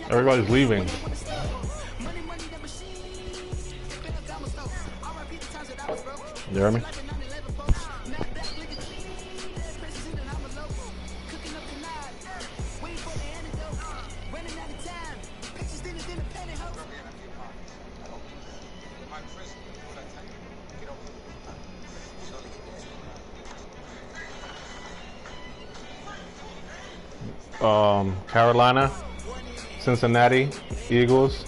Everybody's leaving. You hear me? Carolina, Cincinnati, Eagles,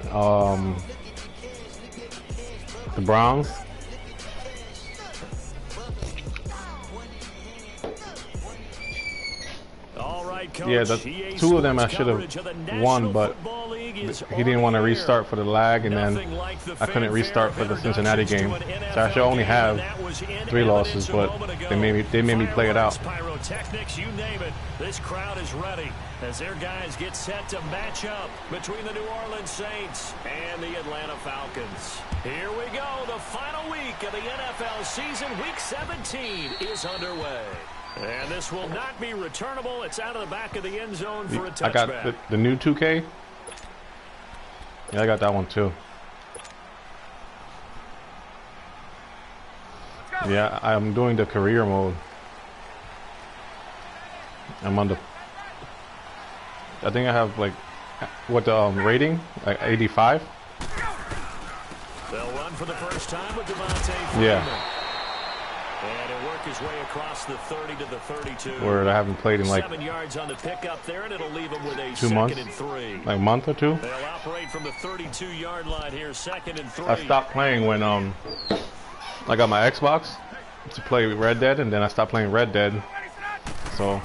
the Browns, yeah, two of them I should have won, but he didn't want to restart for the lag, and then I couldn't restart for the Cincinnati game. So I should only have 3 losses, but they made me play it out. Pyrotechnics, you name it. This crowd is ready as their guys get set to match up between the New Orleans Saints and the Atlanta Falcons. Here we go. The final week of the NFL season. Week 17 is underway. And this will not be returnable. It's out of the back of the end zone for a touchback. I got the new 2K. Yeah, I got that one too. Yeah, I'm doing the career mode. I'm on the... I think I have like... What the rating? Like 85? They'll run for the first time with Devontae Freeman. Yeah. And he'll work his way across the 30 to the 32. Where I haven't played in like 7 yards on the pickup there, and it'll leave him with a 2 months, second and 3. like a month or 2. They'll operate from the 32-yard line here, 2nd and 3. I stopped playing when I got my Xbox to play Red Dead, and then I stopped playing Red Dead. So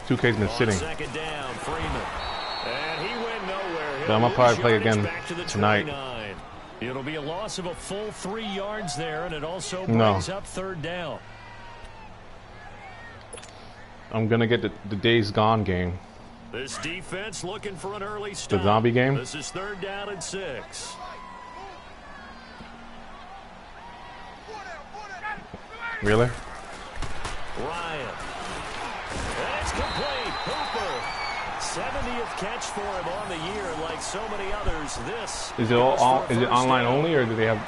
2K's been sitting. Second down, Freeman. And he went nowhere. But I'm gonna probably play again tonight. It'll be a loss of a full 3 yards there, and it also brings up 3rd down. I'm gonna get the Days Gone game. This defense looking for an early stop. The zombie game. This is 3rd down and 6. Really? Ryan. And it's complete. Hooper. 70th catch for him on the year, like so many others. This is it online only, or do they have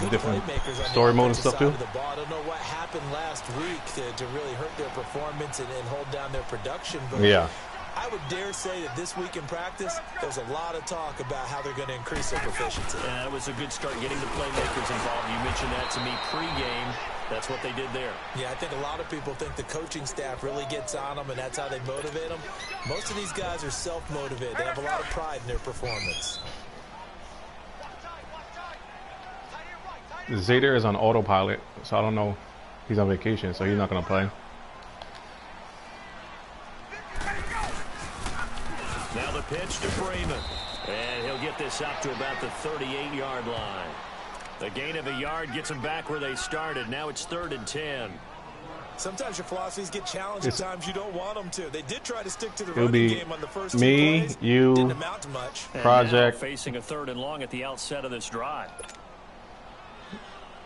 different story mode and stuff too? I don't know what happened last week to really hurt their performance and hold down their production. But yeah, I would dare say that this week in practice, there's a lot of talk about how they're going to increase their proficiency. Yeah, it was a good start getting the playmakers involved. You mentioned that to me pregame. That's what they did there. Yeah, I think a lot of people think the coaching staff really gets on them, and that's how they motivate them. Most of these guys are self-motivated. They have a lot of pride in their performance. Zader is on autopilot, so I don't know. He's on vacation, so he's not going to play. Now the pitch to Freeman. And he'll get this up to about the 38-yard line. The gain of a yard gets them back where they started. Now it's 3rd and 10. Sometimes your philosophies get challenged at times you don't want them to. They did try to stick to the running game on the first 2 plays. You, didn't amount to much. Project. Facing a 3rd and long at the outset of this drive.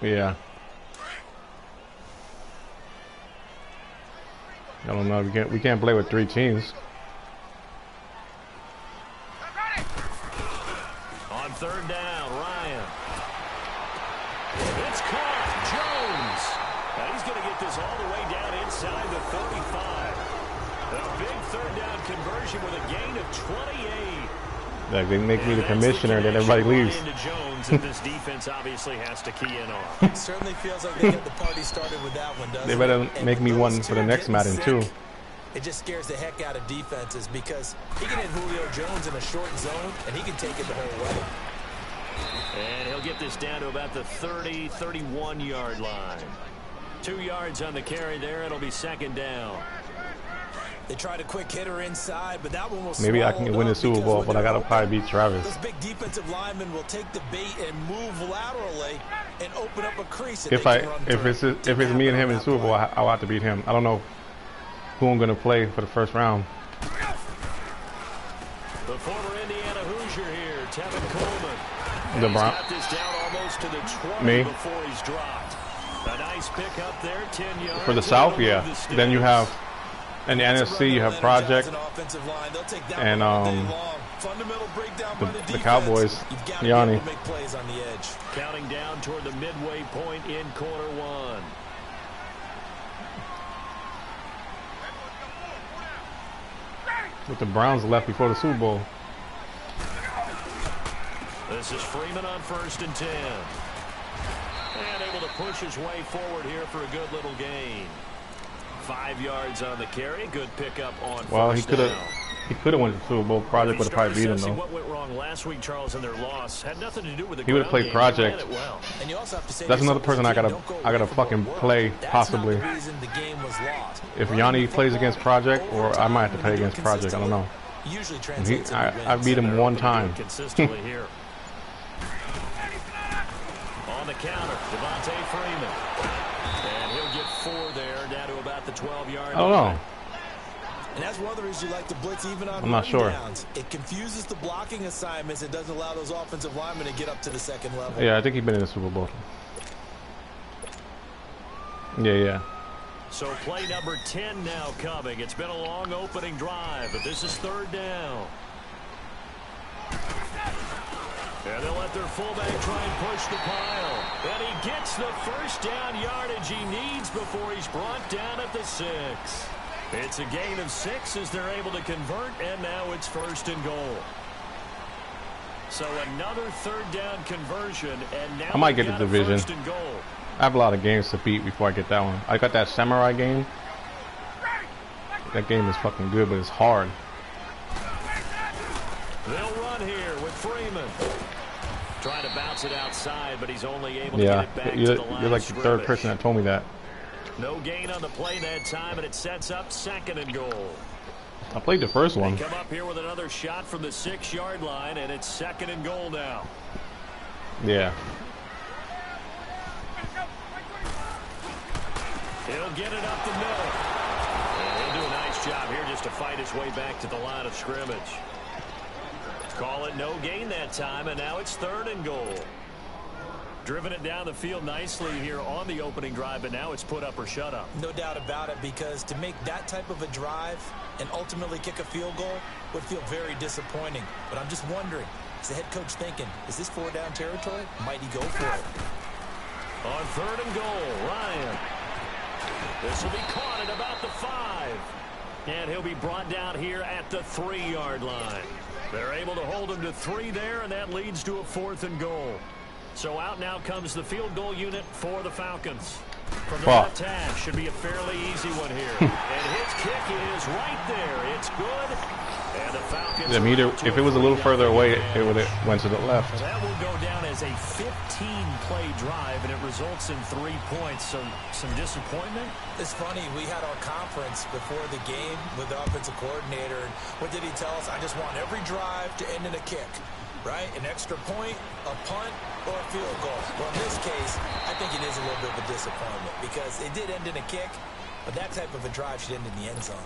Yeah. I don't know. We can't play with 3 teams. On 3rd down, Ryan. It's caught. Jones. Now he's going to get this all the way down inside the 35. A big 3rd down conversion with a gain of 28. Like they make me the commissioner, then everybody leaves. Jones, and this defense obviously has to key in on. It certainly feels like they got the party started with that one, doesn't it? They better make me one for the next Madden too. It just scares the heck out of defenses because he can hit Julio Jones in a short zone, and he can take it the whole way. And he'll get this down to about the 30, 31-yard line. 2 yards on the carry there. It'll be 2nd down. They tried a quick hitter inside, but that one was maybe I can win the Super Bowl, but I gotta probably beat Travis. Those big defensive linemen will take the bait and move laterally and open up a crease. If it's me and him in the Super Bowl, I'll have to beat him. I don't know who I'm gonna play for the first round. The former Indiana Hoosier here, Tevin Coleman. The Brown. Got this down almost to the 20 Me. before he's dropped. A nice pick up there, 10 yards. For the South, yeah. Then you have, in the NFC, you have Project and the Cowboys, Yanni. Counting down toward the midway point in quarter one. With the Browns left before the Super Bowl. This is Freeman on 1st and 10. And able to push his way forward here for a good little gain. 5 yards on the carry. Good pickup on first down. He could have went to the Super Bowl. Project would have probably beat him though. What went wrong last week, Charles, in their loss had nothing to do with the he would have played Project. Well. That's another person I gotta fucking play possibly. If Yanni plays against Project, or I might have to play against Project. I don't know. I beat him one time. Consistently here. On the counter, Devontae Freeman. And he'll get 4 there, down to about the 12-yard line. I don't know. And that's one of the reasons you like to blitz even on I'm not sure. downs. It confuses the blocking assignments. It doesn't allow those offensive linemen to get up to the second level. Yeah, I think he's been in the Super Bowl. Yeah. So play number 10 now coming. It's been a long opening drive, but this is 3rd down. And they'll let their fullback try and push the pile. And he gets the first down yardage he needs before he's brought down at the 6. It's a gain of 6 as they're able to convert, and now it's 1st and goal. So another 3rd down conversion, and now I might get the division. 1st and goal. I have a lot of games to beat before I get that one. I got that Samurai game. That game is fucking good, but it's hard. They'll run here with Freeman. Trying to bounce it outside, but he's only able to get it back to the line. You're like the 3rd person that told me that. No gain on the play that time, and it sets up 2nd and goal. I played the first one. They come up here with another shot from the 6-yard line, and it's 2nd and goal now. Yeah. He'll get it up the middle. And he'll do a nice job here just to fight his way back to the line of scrimmage. Call it no gain that time, and now it's 3rd and goal. Driven it down the field nicely here on the opening drive, but now it's put up or shut up. No doubt about it, because to make that type of a drive and ultimately kick a field goal would feel very disappointing. But I'm just wondering, is the head coach thinking, is this 4-down territory? Might he go for it? On 3rd and goal, Ryan. This will be caught at about the 5. And he'll be brought down here at the 3-yard line. They're able to hold him to 3 there, and that leads to a 4th and goal. So out now comes the field goal unit for the Falcons. From the left hash, should be a fairly easy one here. And his kick is right there. It's good. And the Falcons. If it was a little further away, it would have went to the left. Well, that will go down as a 15-play drive, and it results in 3 points. So some disappointment. It's funny. We had our conference before the game with the offensive coordinator. And what did he tell us? I just want every drive to end in a kick. Right? An extra point, a punt, or a field goal. Well, in this case, I think it is a little bit of a disappointment because it did end in a kick, but that type of a drive should end in the end zone.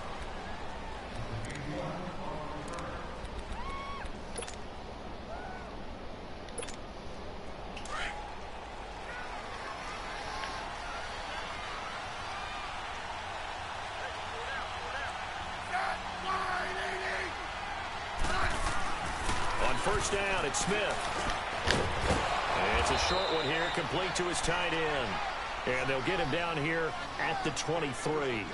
First down, it's Smith. And it's a short one here, complete to his tight end. And they'll get him down here at the 23.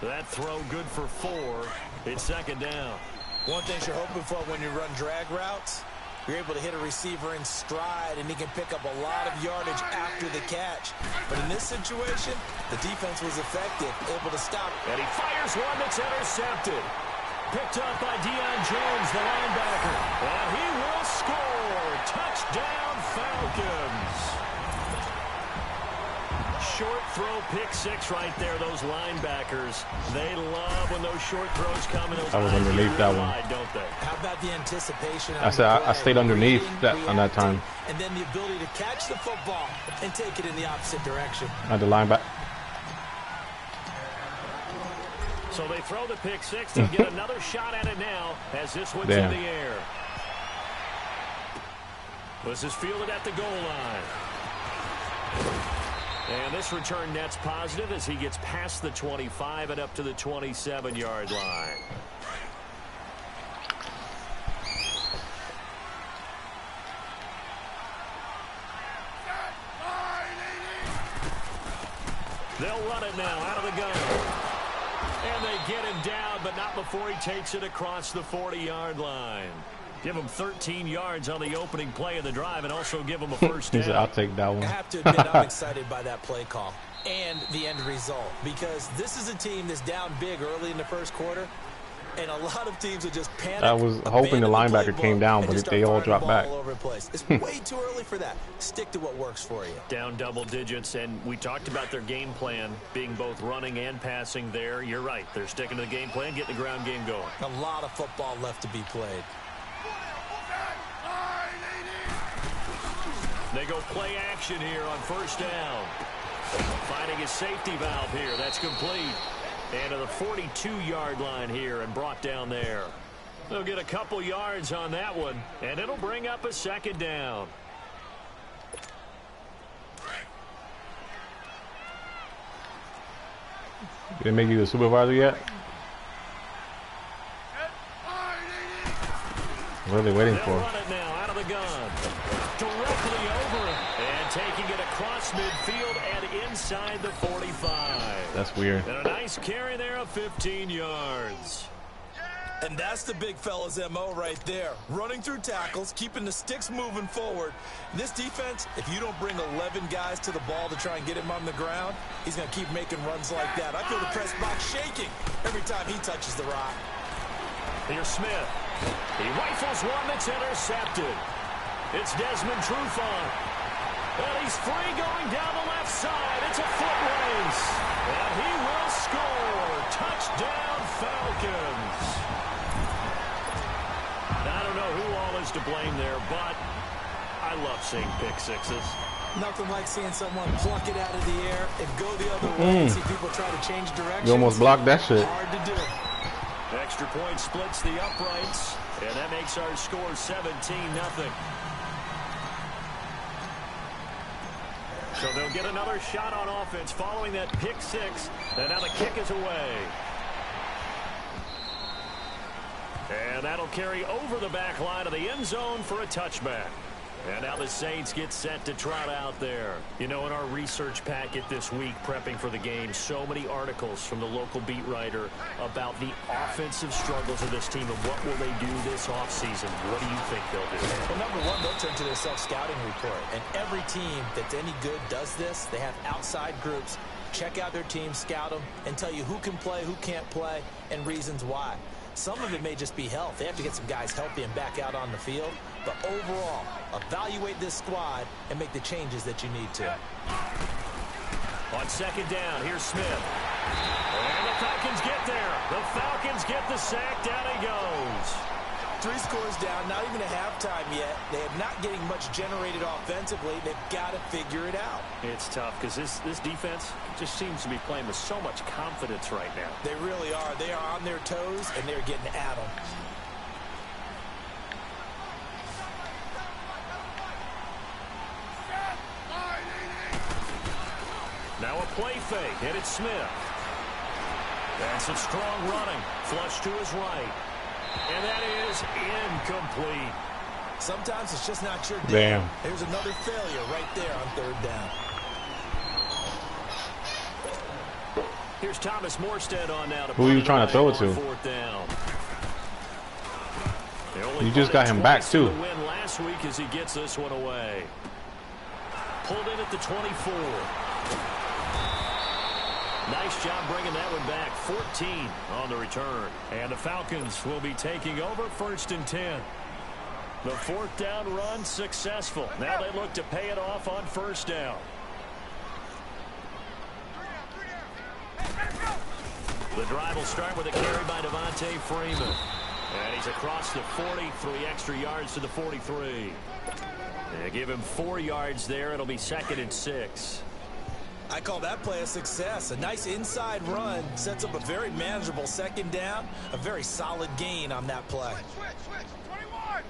That throw good for 4. It's 2nd down. One thing you're hoping for when you run drag routes, you're able to hit a receiver in stride, and he can pick up a lot of yardage after the catch. But in this situation, the defense was effective, able to stop. And he fires one that's intercepted. Picked up by Deion Jones, the linebacker. And he will score. Touchdown, Falcons. Short throw, pick 6 right there. Those linebackers, they love when those short throws come. I was underneath that one. Don't they? How about the anticipation? I said I stayed underneath that on that time. And then the ability to catch the football and take it in the opposite direction. At the linebacker. So they throw the pick six. They'll get another shot at it now as this one's in the air. This is fielded at the goal line. And this return net's positive as he gets past the 25 and up to the 27-yard line. They'll run it now out of the gun. And they get him down, but not before he takes it across the 40-yard line. Give him 13 yards on the opening play of the drive and also give him a first down. I'll take that one. I have to admit, I'm excited by that play call and the end result because this is a team that's down big early in the first quarter, and a lot of teams are just panic. I was hoping the linebacker came down, but they all dropped back. All over the place. It's way too early for that. Stick to what works for you. Down double digits, and we talked about their game plan being both running and passing there. You're right. They're sticking to the game plan, getting the ground game going. A lot of football left to be played. They go play action here on first down. Finding his safety valve here. That's complete. And to the 42-yard line here and brought down there. They'll get a couple yards on that one, and it'll bring up a second down. Didn't make you the supervisor yet? What are they waiting for? Run it now out of the gun. Directly over and taking it across midfield and inside the 45. That's weird. And a nice carry there of 15 yards. And that's the big fella's MO right there. Running through tackles, keeping the sticks moving forward. This defense, if you don't bring 11 guys to the ball to try and get him on the ground, he's going to keep making runs like that. I feel the press box shaking every time he touches the rock. Here's Smith. He rifles one that's intercepted. It's Desmond Trufant. And he's free going down the left side. It's a foot race. And he will score. Touchdown, Falcons. I don't know who all is to blame there, but I love seeing pick sixes. Nothing like seeing someone pluck it out of the air and go the other way and see people try to change direction. You almost blocked that shit. Hard to do. Extra point splits the uprights, and that makes our score 17-0. So they'll get another shot on offense following that pick six, and now the kick is away. And that'll carry over the back line of the end zone for a touchback. And now the Saints get set to trot out there. You know, in our research packet this week, prepping for the game, so many articles from the local beat writer about the offensive struggles of this team and what will they do this offseason. What do you think they'll do? Well, number one, they'll turn to their self-scouting report. And every team that's any good does this. They have outside groups. Check out their team, scout them, and tell you who can play, who can't play, and reasons why. Some of it may just be health. They have to get some guys healthy and back out on the field. But overall, evaluate this squad and make the changes that you need to. On second down, here's Smith. And the Falcons get there. The Falcons get the sack. Down he goes. 3 scores down, not even a halftime yet. They are not getting much generated offensively. They've got to figure it out. It's tough because this defense just seems to be playing with so much confidence right now. They really are. They are on their toes, and they're getting at them. Now a play fake, and it's Smith. That's some strong running. Flush to his right. And that is incomplete. Sometimes it's just not your day. Damn. There's another failure right there on third down. Here's Thomas Morstead on now. Who are you trying to throw it to? Fourth down. You just got him back, too. Win last week as he gets this one away. Pulled in at the 24. Nice job bringing that one back. 14 on the return. And the Falcons will be taking over first and 10. The fourth down run successful. Now they look to pay it off on first down. The drive will start with a carry by Devontae Freeman. And he's across the 40, 3 extra yards to the 43. They give him 4 yards there. It'll be 2nd and 6. I call that play a success. A nice inside run sets up a very manageable second down, a very solid gain on that play. Switch, 21.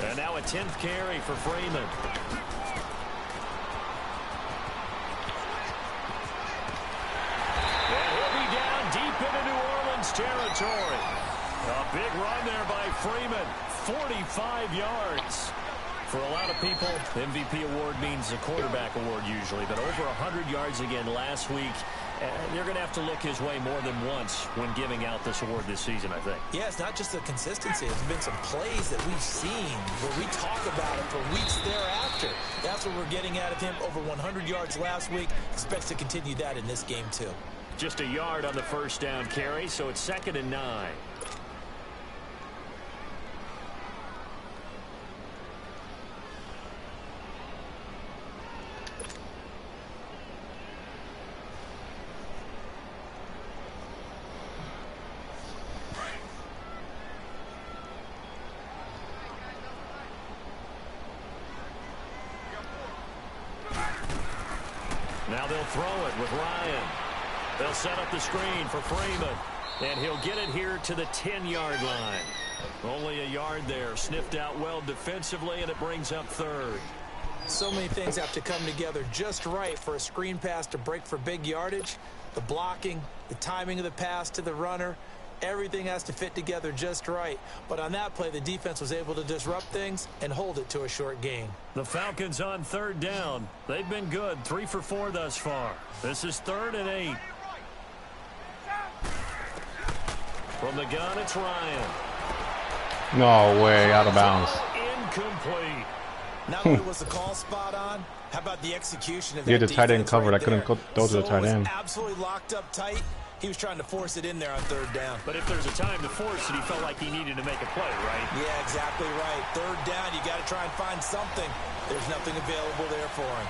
And now a 10th carry for Freeman. And he'll be down deep into New Orleans territory. A big run there by Freeman. 45 yards. For a lot of people, the MVP award means a quarterback award usually, but over 100 yards again last week. They're going to have to look his way more than once when giving out this award this season, I think. Yeah, it's not just the consistency. There's been some plays that we've seen where we talk about it for weeks thereafter. That's what we're getting out of him. Over 100 yards last week. Expects to continue that in this game, too. Just a yard on the first down carry, so it's 2nd and 9. Now they'll throw it with Ryan. They'll set up the screen for Freeman. And he'll get it here to the 10-yard line. Only a yard there. Sniffed out well defensively, and it brings up 3rd. So many things have to come together just right for a screen pass to break for big yardage. The blocking, the timing of the pass to the runner, everything has to fit together just right. But on that play, the defense was able to disrupt things and hold it to a short gain. The Falcons on 3rd down. They've been good, 3 for 4 thus far. This is 3rd and 8. From the gun, it's Ryan. No way, out of bounds. Incomplete. Not only was the call spot on, how about the execution of that? Yeah, the tight end covered. Right, I couldn't throw to the tight end. Absolutely locked up tight. He was trying to force it in there on 3rd down. But if there's a time to force it, he felt like he needed to make a play, right? Yeah, exactly right. 3rd down, you got to try and find something. There's nothing available there for him.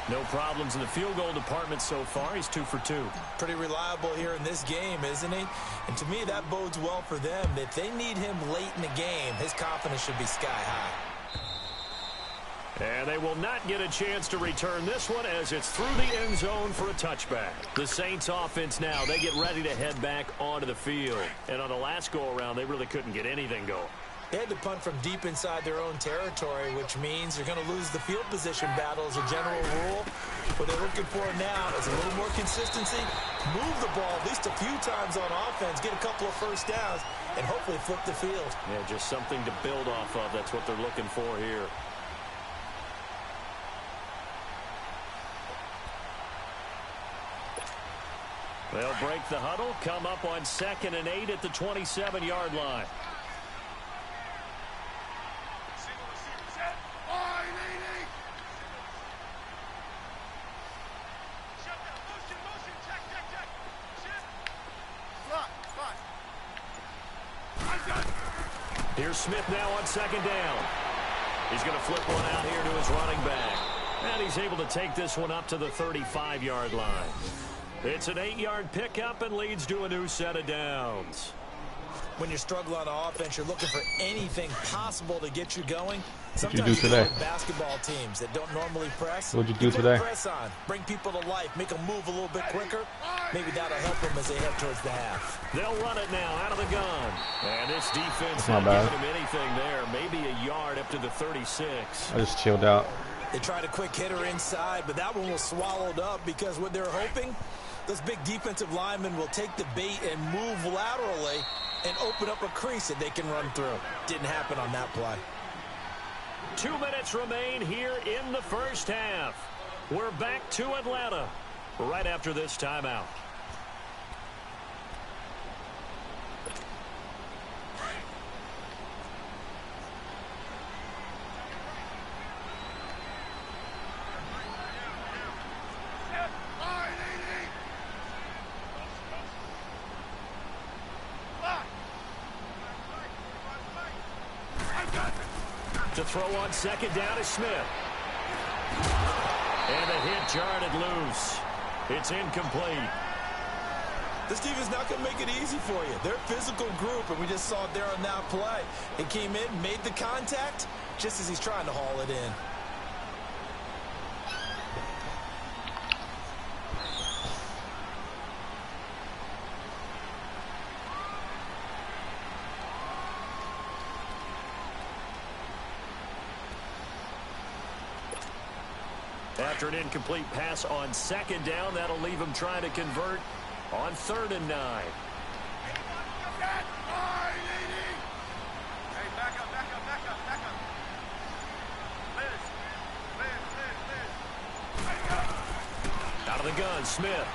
No problems in the field goal department so far. He's 2 for 2. Pretty reliable here in this game, isn't he? And to me, that bodes well for them. If they need him late in the game, his confidence should be sky high. And they will not get a chance to return this one as it's through the end zone for a touchback. The Saints offense now, they get ready to head back onto the field. And on the last go-around, they really couldn't get anything going. They had to punt from deep inside their own territory, which means they're going to lose the field position battle as a general rule. What they're looking for now is a little more consistency, move the ball at least a few times on offense, get a couple of first downs, and hopefully flip the field. Yeah, just something to build off of. That's what they're looking for here. They'll break the huddle, come up on 2nd and 8 at the 27-yard line. Here's Smith now on 2nd down. He's going to flip one out here to his running back. And he's able to take this one up to the 35-yard line. It's an 8-yard pickup and leads to a new set of downs. When you're struggling on offense, you're looking for anything possible to get you going. What'd you do today? Basketball teams that don't normally press. What'd you do today? Press on, bring people to life, make them move a little bit quicker. Maybe that'll help them as they head towards the half. They'll run it now out of the gun. And this defense not not bad. giving him anything there. Maybe a yard up to the 36. I just chilled out. They tried a quick hitter inside, but that one was swallowed up because what they're hoping, those big defensive linemen will take the bait and move laterally and open up a crease that they can run through. Didn't happen on that play. 2 minutes remain here in the first half. We're back to Atlanta right after this timeout. To throw on 2nd down is Smith. And the hit jarred it loose. It's incomplete. This defense not going to make it easy for you. They're a physical group, and we just saw it there on that play. It came in, made the contact, just as he's trying to haul it in. After an incomplete pass on second down, that'll leave him trying to convert on 3rd and 9. Hey, back up. Liz. Out of the gun, Smith.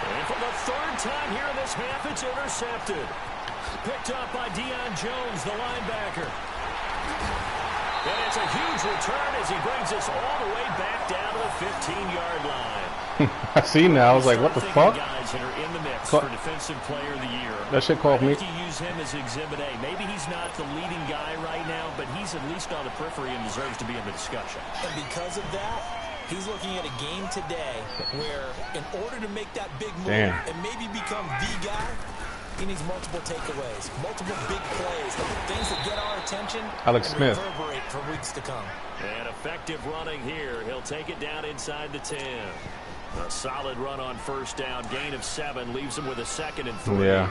And for the 3rd time here in this half, it's intercepted. Picked up by Deion Jones, the linebacker. And it's a huge return as he brings us all the way back down to the 15-yard line. I see now. I was like, what the fuck? Guys that are in the mix for Defensive Player of the Year. That shit called me. You use him as Exhibit A. Maybe he's not the leading guy right now, but he's at least on the periphery and deserves to be in the discussion. And because of that, he's looking at a game today where in order to make that big move and maybe become the guy, he needs multiple takeaways, multiple big plays, things that get our attention Alex and Smith. reverberate for weeks to come. And effective running here. He'll take it down inside the 10. A solid run on 1st down. Gain of 7 leaves him with a 2nd and 3. Yeah.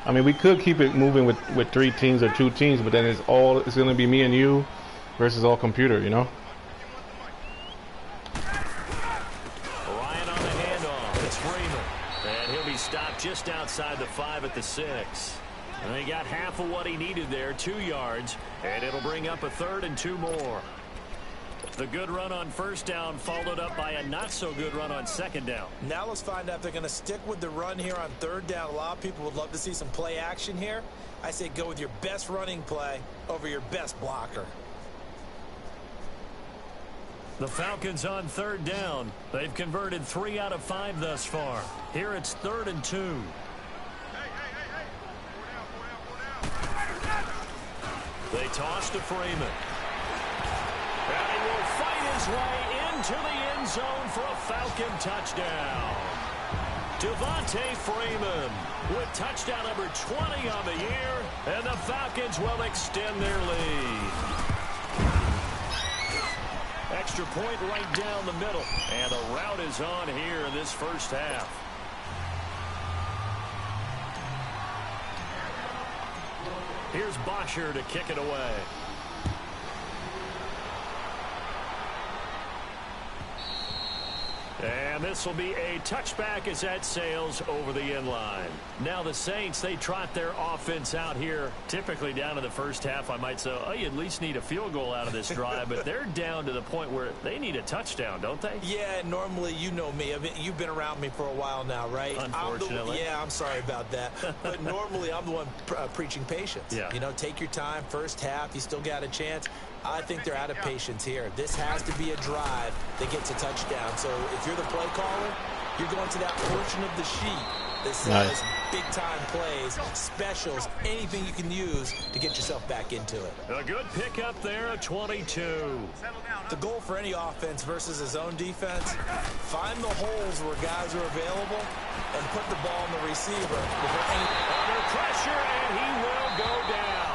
I mean, we could keep it moving with 3 teams or 2 teams, but then it's going to be me and you versus all computer, you know? Ryan on the handoff. It's Freeman. And he'll be stopped just outside the 5 at the 6. And he got half of what he needed there, 2 yards. And it'll bring up a 3rd and 2 more. The good run on 1st down followed up by a not-so-good run on 2nd down. Now let's find out if they're going to stick with the run here on 3rd down. A lot of people would love to see some play action here. I say go with your best running play over your best blocker. The Falcons on 3rd down. They've converted 3 out of 5 thus far. Here it's 3rd and 2. Hey. Four down. They toss to Freeman. And he will fight his way into the end zone for a Falcon touchdown. Devontae Freeman with touchdown number 20 on the year, and the Falcons will extend their lead. Extra point right down the middle, and the route is on here in this 1st half. Here's Bosher to kick it away. And this will be a touchback as that sails over the end line. Now the Saints, they trot their offense out here, typically down to the 1st half. I might say, oh, you at least need a field goal out of this drive, but they're down to the point where they need a touchdown, don't they? Yeah, normally, you know me. I mean, you've been around me for a while now, right? Unfortunately. I'm sorry about that. But normally, I'm the one preaching patience. Yeah. You know, take your time, 1st half, you still got a chance. I think they're out of patience here. This has to be a drive that gets a touchdown. So if you're the play caller, you're going to that portion of the sheet that says big-time plays, specials, anything you can use to get yourself back into it. A good pickup there, a 22. The goal for any offense versus a zone defense, find the holes where guys are available and put the ball on the receiver. Under pressure, and he will go down.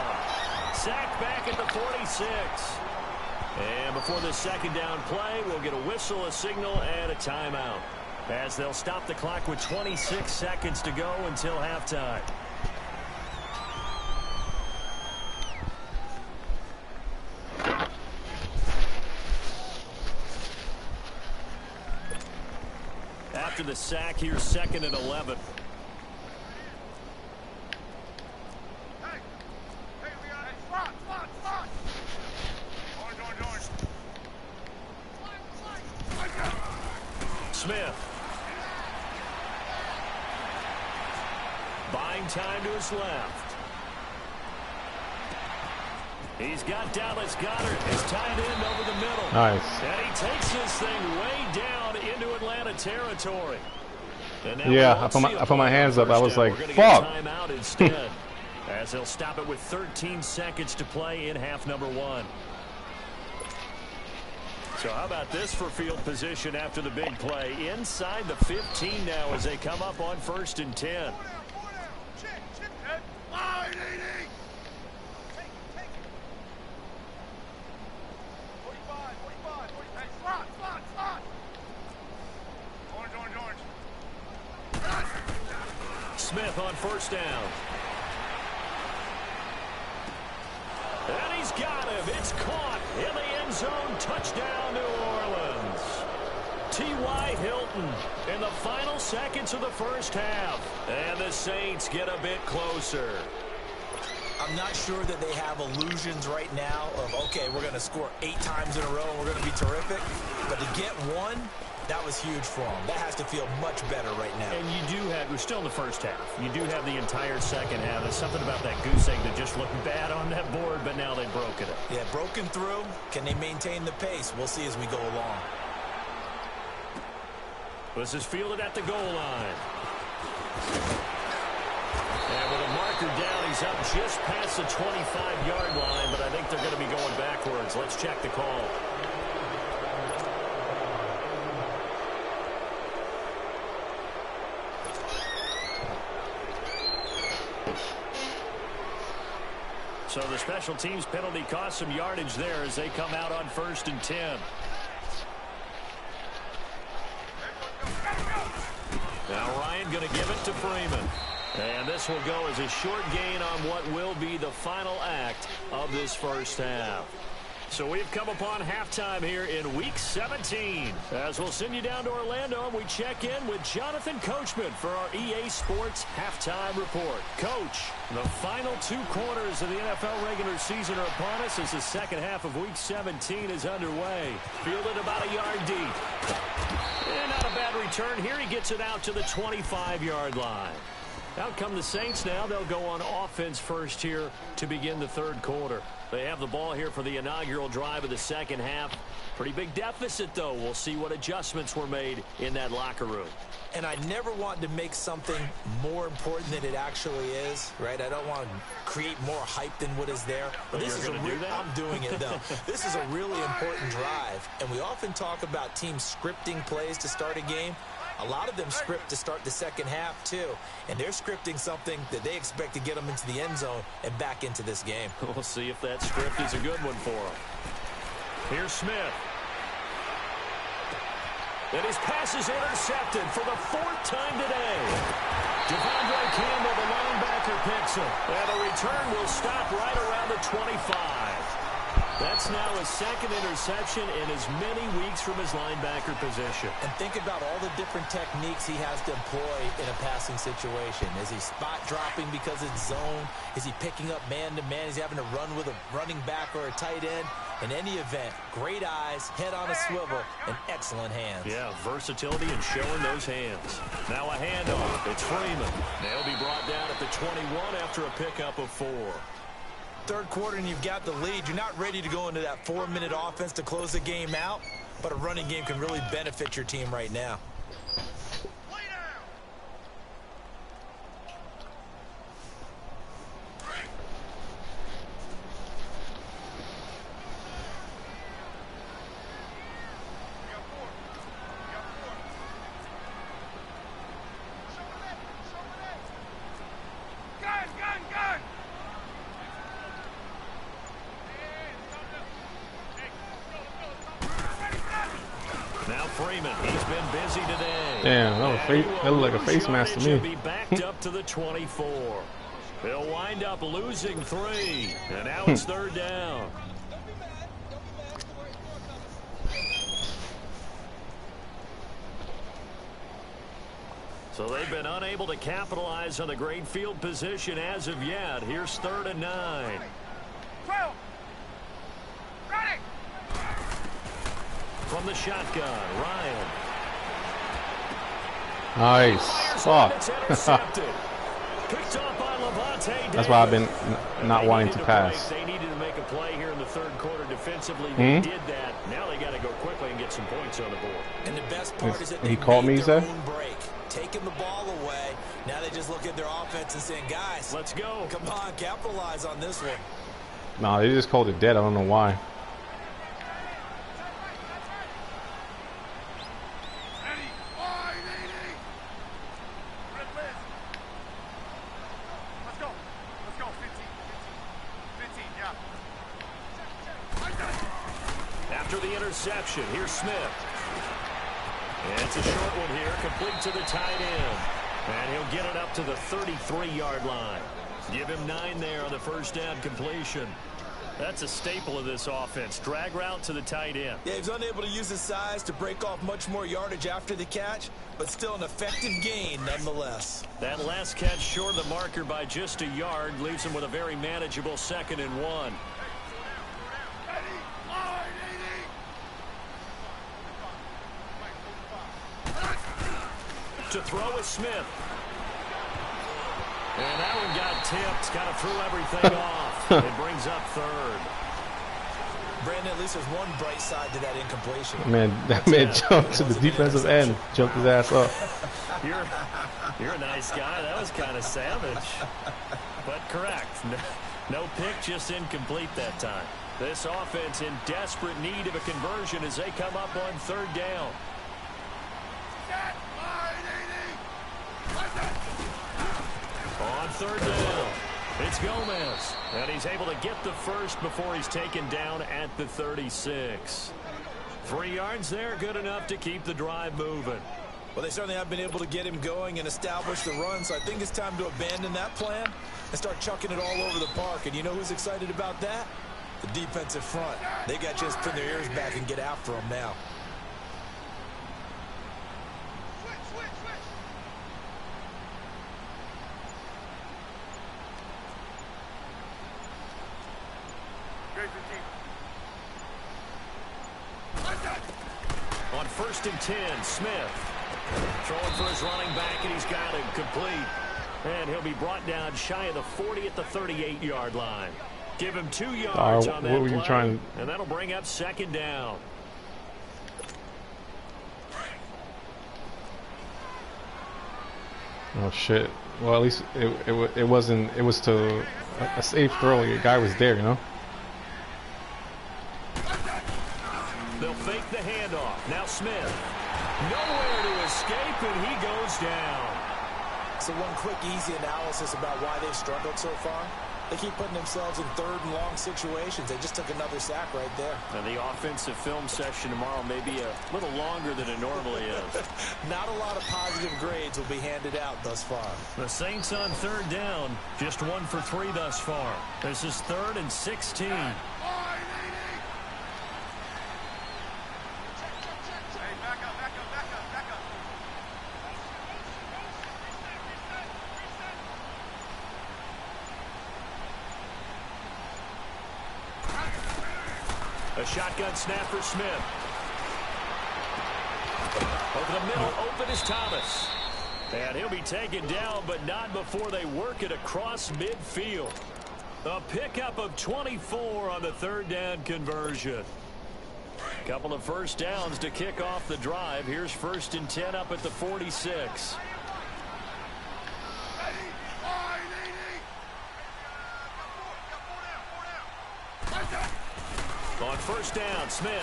Sacked back at the 46. And before the 2nd down play, we'll get a whistle, a signal, and a timeout, as they'll stop the clock with 26 seconds to go until halftime. After the sack, here's 2nd and 11. Smith. Buying time to his left. He's got Dallas Goedert, his tight end over the middle. Nice. And he takes this thing way down into Atlanta territory. Yeah, I put my hands up. I was like, fuck. Timeout instead, as they'll stop it with 13 seconds to play in half number 1. So how about this for field position after the big play? Inside the 15 now as they come up on 1st and 10. Smith on 1st down. And he's got him. It's caught in the end zone. Touchdown, New Orleans. T.Y. Hilton in the final seconds of the first half. And the Saints get a bit closer. I'm not sure that they have illusions right now of, okay, we're going to score 8 times in a row and we're going to be terrific. But to get one, that was huge for them. That has to feel much better right now. And you do have, we're still in the first half. You do have the entire second half. There's something about that goose egg that just looked bad on that board, but now they've broken it. Yeah, broken through. Can they maintain the pace? We'll see as we go along. This is fielded at the goal line. And with a marker down, he's up just past the 25-yard line, but I think they're going to be going backwards. Let's check the call. So the special teams penalty cost some yardage there as they come out on 1st and 10. Now Ryan going to give it to Freeman. And this will go as a short gain on what will be the final act of this first half. So we've come upon halftime here in Week 17. As we'll send you down to Orlando, and we check in with Jonathan Coachman for our EA Sports Halftime Report. Coach, the final 2 quarters of the NFL regular season are upon us as the second half of Week 17 is underway. Fielded about a yard deep. And not a bad return here. He gets it out to the 25-yard line. Out come the Saints now. They'll go on offense first here to begin the third quarter. They have the ball here for the inaugural drive of the second half. Pretty big deficit, though. We'll see what adjustments were made in that locker room. And I never want to make something more important than it actually is, right? I don't want to create more hype than what is there. But this is I'm doing it, though. This is a really important drive. And we often talk about teams scripting plays to start a game. A lot of them script to start the second half, too. And they're scripting something that they expect to get them into the end zone and back into this game. We'll see if that script is a good one for them. Here's Smith. And his pass is intercepted for the 4th time today. Devondre Campbell, the linebacker, picks him. And the return will stop right around the 25. That's now his 2nd interception in as many weeks from his linebacker position. And think about all the different techniques he has to employ in a passing situation. Is he spot dropping because it's zone? Is he picking up man-to-man? Is he having to run with a running back or a tight end? In any event, great eyes, head on a swivel, and excellent hands. Yeah, versatility and showing those hands. Now a handoff. It's Freeman. They'll be brought down at the 21 after a pickup of 4. Third quarter and you've got the lead. You're not ready to go into that 4-minute offense to close the game out, but a running game can really benefit your team right now. Freeman, he's been busy today. Damn, that looked like a face mask to me. Be backed up to the 24. He'll wind up losing 3, and now it's 3rd down. So they've been unable to capitalize on the great field position as of yet. Here's 3rd and 9. 12. Ready. From the shotgun, Ryan. Nice. Fuck. That's why I've been not wanting to pass. They needed to make a play here in the third quarter defensively. They did that. Now they got to go quickly and get some points on the board. And the best part is that he called me, their own break, taking the ball away. Now they just look at their offense and saying, guys, let's go. Come on, capitalize on this one. No, they just called it dead. I don't know why. the interception. Here's Smith. And it's a short one here, complete to the tight end. And he'll get it up to the 33-yard line. Give him 9 there on the first down completion. That's a staple of this offense. Drag route to the tight end. Yeah, he's unable to use his size to break off much more yardage after the catch, but still an effective gain nonetheless. That last catch short of the marker by just a yard leaves him with a very manageable 2nd and 1. To throw is Smith. And that one got tipped. Kind of threw everything off. It brings up 3rd. Brandon, at least there's one bright side to that incompletion. Man, that man jumped to the defensive end. Jumped his ass up. You're a nice guy. That was kind of savage. But correct. No pick, just incomplete that time. This offense in desperate need of a conversion as they come up on 3rd down. On 3rd down, it's Gomez, and he's able to get the first before he's taken down at the 36. 3 yards there, good enough to keep the drive moving. Well, they certainly have been able to get him going and establish the run, so I think it's time to abandon that plan and start chucking it all over the park. And you know who's excited about that? The defensive front. They got to just pin their ears back and get after him now. On 1st and 10, Smith throwing for his running back, and he's got him complete. And he'll be brought down shy of the 40 at the 38-yard line. Give him 2 yards on that what were play, you trying? And that'll bring up 2nd down. Oh shit! Well, at least it wasn't. It was to a safe throw. Your guy was there, you know. They'll fake the handoff. Now Smith. Nowhere to escape, and he goes down. So one quick, easy analysis about why they've struggled so far. They keep putting themselves in 3rd and long situations. They just took another sack right there. And the offensive film session tomorrow may be a little longer than it normally is. Not a lot of positive grades will be handed out thus far. The Saints on 3rd down, just 1 for 3 thus far. This is 3rd and 16. A shotgun snap for Smith. Over the middle, open is Thomas. And he'll be taken down, but not before they work it across midfield. A pickup of 24 on the 3rd down conversion. Couple of first downs to kick off the drive. Here's 1st and 10 up at the 46. On 1st down, Smith.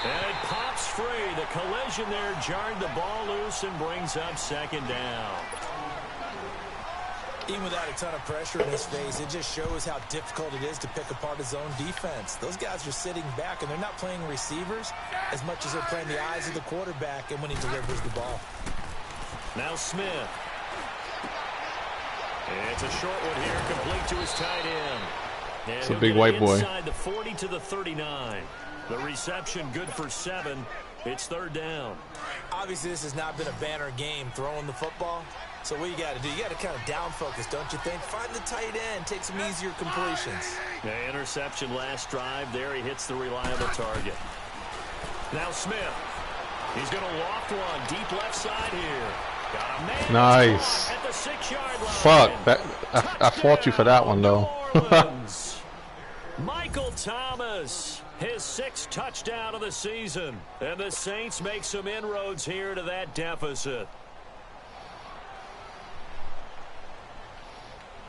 And it pops free. The collision there jarred the ball loose and brings up 2nd down. Even without a ton of pressure in his face, it just shows how difficult it is to pick apart his own defense. Those guys are sitting back, and they're not playing receivers as much as they're playing the eyes of the quarterback and when he delivers the ball. Now Smith. It's a short one here, complete to his tight end. And it's a big white boy. Inside the 40 to the 39. The reception good for 7. It's 3rd down. Obviously, this has not been a banner game throwing the football. So what you got to do, you got to kind of down focus, don't you think? Find the tight end, take some easier completions. The interception last drive. There he hits the reliable target. Now Smith. He's going to loft one deep left side here. Got a man nice. At the 6-yard line. Fuck that! I fought you for that one though. Michael Thomas, his 6th touchdown of the season, and the Saints make some inroads here to that deficit.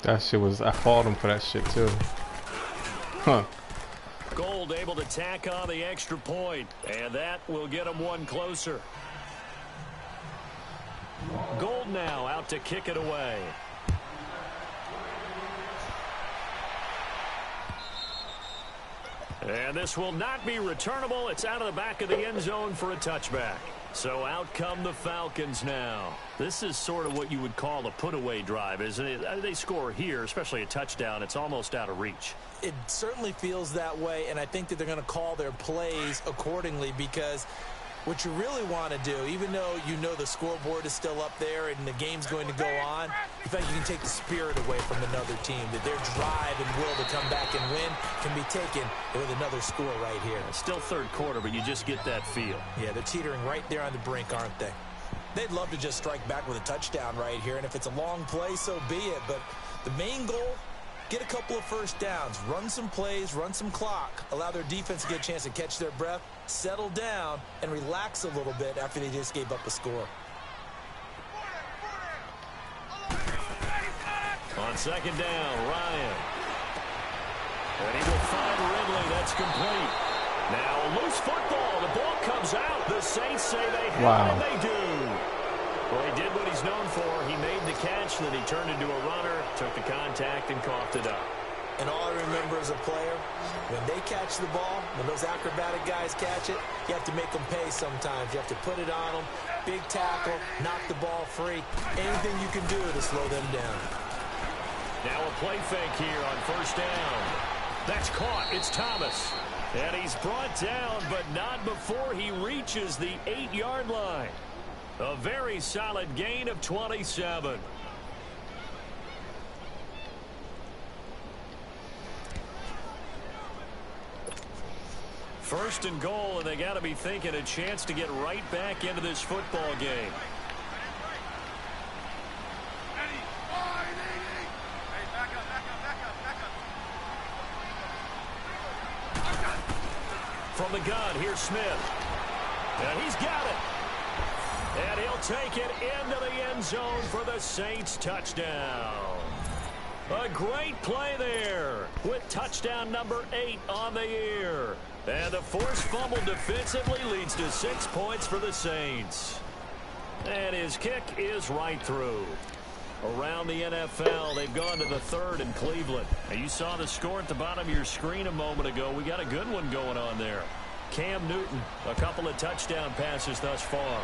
That shit was. I fought him for that shit too. Huh. Gold able to tack on the extra point, and that will get him one closer. Gold now out to kick it away. And this will not be returnable. It's out of the back of the end zone for a touchback. So out come the Falcons now. This is sort of what you would call a put-away drive, isn't it? They score here, especially a touchdown. It's almost out of reach. It certainly feels that way, and I think that they're going to call their plays accordingly, because what you really want to do, even though you know the scoreboard is still up there and the game's going to go on, in fact, you can take the spirit away from another team, that their drive and will to come back and win can be taken with another score right here. It's still third quarter, but you just get that feel. Yeah, they're teetering right there on the brink, aren't they? They'd love to just strike back with a touchdown right here, and if it's a long play, so be it. But the main goal, get a couple of first downs, run some plays, run some clock, allow their defense to get a chance to catch their breath, settle down, and relax a little bit after they just gave up a score. On second down, Ryan. And he will find Ridley. That's complete. Now a loose football. The ball comes out. The Saints say they have it, and they do. Well, he did what he's known for. He made the catch, then he turned into a runner, took the contact, and coughed it up. And all I remember as a player, when they catch the ball, when those acrobatic guys catch it, you have to make them pay sometimes. You have to put it on them, big tackle, knock the ball free. Anything you can do to slow them down. Now a play fake here on first down. That's caught. It's Thomas. And he's brought down, but not before he reaches the 8-yard line. A very solid gain of 27. First and goal, and they got to be thinking a chance to get right back into this football game. From the gun, here's Smith. And he's got it. And he'll take it into the end zone for the Saints touchdown. A great play there with touchdown number 8 on the year. And the forced fumble defensively leads to 6 points for the Saints. And his kick is right through. Around the NFL, they've gone to the third in Cleveland. And you saw the score at the bottom of your screen a moment ago. We got a good one going on there. Cam Newton, a couple of touchdown passes thus far.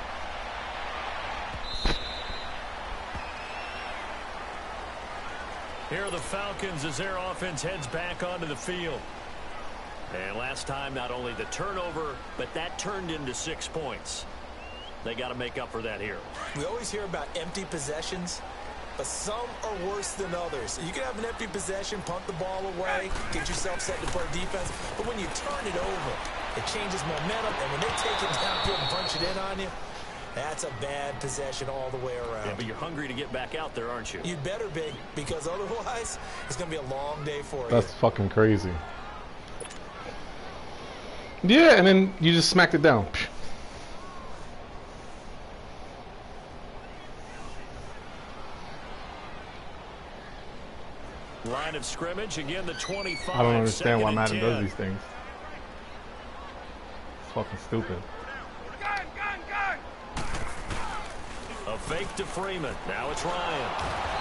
Here are the Falcons as their offense heads back onto the field. And last time, not only the turnover, but that turned into 6 points. They got to make up for that here. We always hear about empty possessions, but some are worse than others. You can have an empty possession, punt the ball away, get yourself set to play defense, but when you turn it over, it changes momentum, and when they take it downfield and punch it in on you, that's a bad possession all the way around. Yeah, but you're hungry to get back out there, aren't you? You better be, because otherwise, it's going to be a long day for you. That's fucking crazy. Yeah, and then you just smacked it down. Line of scrimmage, again the 25. I don't understand why Madden does these things. It's fucking stupid. A fake to Freeman. Now it's Ryan.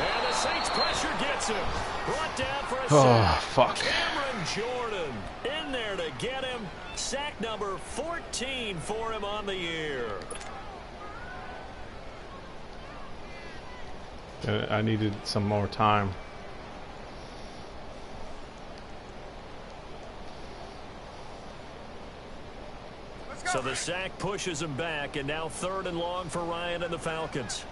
And the Saints pressure gets him. Brought down for a sack. Fuck. Cameron Jordan in there to get him. Sack number 14 for him on the year. I needed some more time. So the sack pushes him back, and now 3rd and long for Ryan and the Falcons.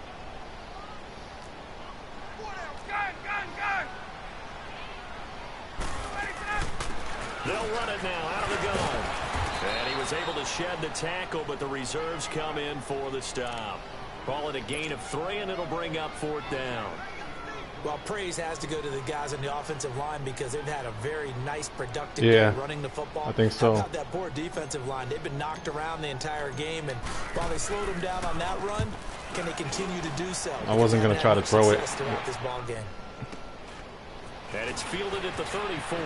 They'll run it now out of the gun. And he was able to shed the tackle, but the reserves come in for the stop. Call it a gain of 3, and it'll bring up 4th down. Well, praise has to go to the guys on the offensive line because they've had a very nice, productive game running the football. I think so. How about that poor defensive line? They've been knocked around the entire game, and while they slowed them down on that run, can they continue to do so? I wasn't going to try to throw it. Throughout this ball game. And it's fielded at the 34.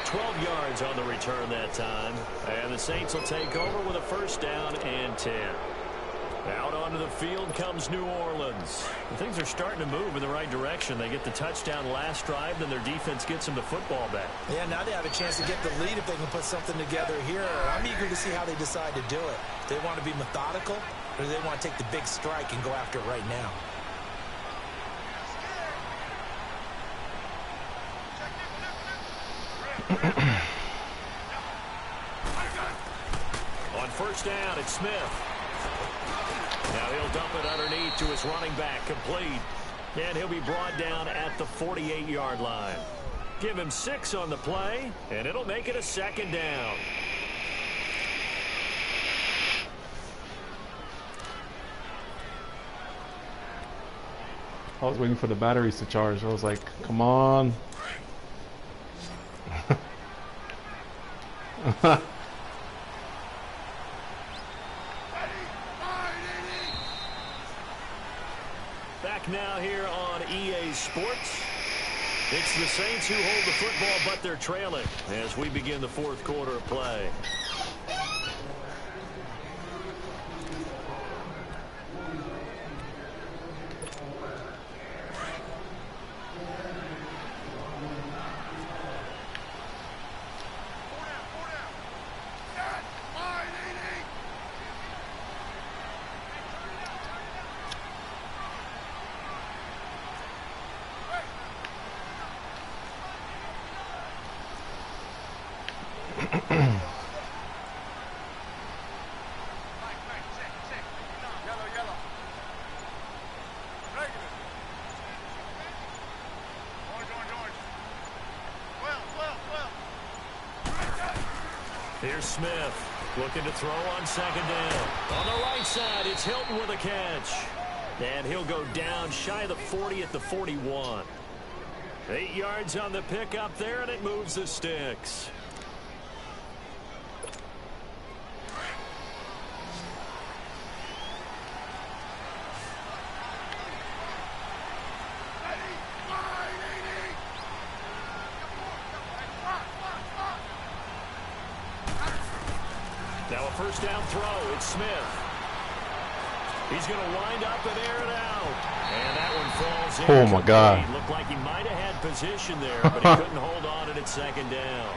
12 yards on the return that time. And the Saints will take over with a 1st down and 10. Out onto the field comes New Orleans. Things are starting to move in the right direction. They get the touchdown last drive, then their defense gets them the football back. Yeah, now they have a chance to get the lead if they can put something together here. I'm eager to see how they decide to do it. Do they want to be methodical, or do they want to take the big strike and go after it right now? On first down, it's Smith. Now he'll dump it underneath to his running back, complete. And he'll be brought down at the 48-yard line. Give him 6 on the play, and it'll make it a second down. I was waiting for the batteries to charge. I was like, come on. Back now here on EA Sports. It's the Saints who hold the football, but they're trailing as we begin the fourth quarter of play. Here's Smith looking to throw on second down. On the right side, it's Hilton with a catch. And he'll go down shy of the 40 at the 41. 8 yards on the pickup there, and it moves the sticks. Now a first down throw. It's Smith. He's going to wind up and air it out. And that one falls in. Oh, my God. Looked like he might have had position there, but he couldn't hold on at second down.